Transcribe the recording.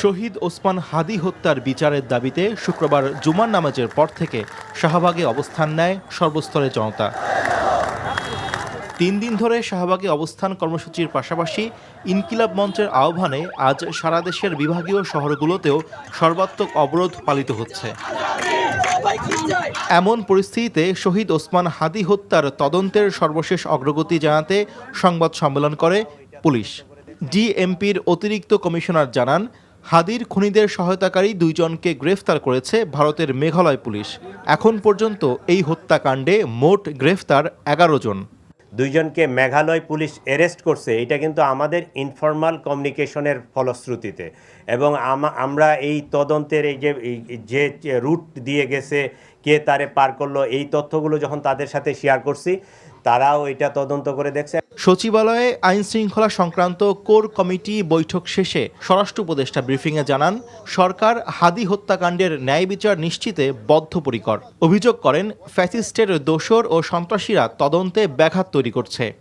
শহীদ ওসমান হাদি হত্যার বিচারের দাবিতে শুক্রবার জুমার নামাজের পর থেকে শাহবাগে অবস্থান নেয় সর্বস্তরের জনতা। 3 দিন ধরে শাহবাগে অবস্থান কর্মসূচির পাশাপাশি ইনকিলাব মঞ্চের আহ্বানে আজ সারা দেশের বিভাগীয় শহরগুলোতেও সর্বাত্মক অবরোধ পালিত হচ্ছে। এমন পরিস্থিতিতে শহীদ ওসমান হাদি হত্যার তদন্তের সর্বশেষ অগ্রগতি জানাতে সংবাদ সম্মেলন করে পুলিশ। ডিএমপির অতিরিক্ত কমিশনার জানান, হাদির খুনিদের সহায়তাকারী 2 জনকে গ্রেফতার করেছে ভারতের মেঘালয় পুলিশ। এখন পর্যন্ত এই হত্যাকাণ্ডে মোট গ্রেফতার 11 জন। 2 জনকে মেঘালয় পুলিশ অ্যারেস্ট করছে, এটা কিন্তু আমাদের ইনফরমাল কমিউনিকেশনের ফলশ্রুতিতে, এবং আমরা এই তদন্তের এই যে রুট দিয়ে গেছে, কে তারে পার করলো, এই তথ্যগুলো যখন তাদের সাথে শেয়ার করছি, তারাও এটা তদন্ত করে দেখছে। সচিবালয়ে আইন শৃঙ্খলা সংক্রান্ত কোর কমিটি বৈঠক শেষে স্বরাষ্ট্র উপদেষ্টা ব্রিফিংয়ে জানান, সরকার হাদি হত্যাকাণ্ডের ন্যায় বিচার নিশ্চিতে বদ্ধপরিকর। অভিযোগ করেন, ফ্যাসিস্টের দোসর ও সন্ত্রাসীরা তদন্তে ব্যাঘাত তৈরি করছে।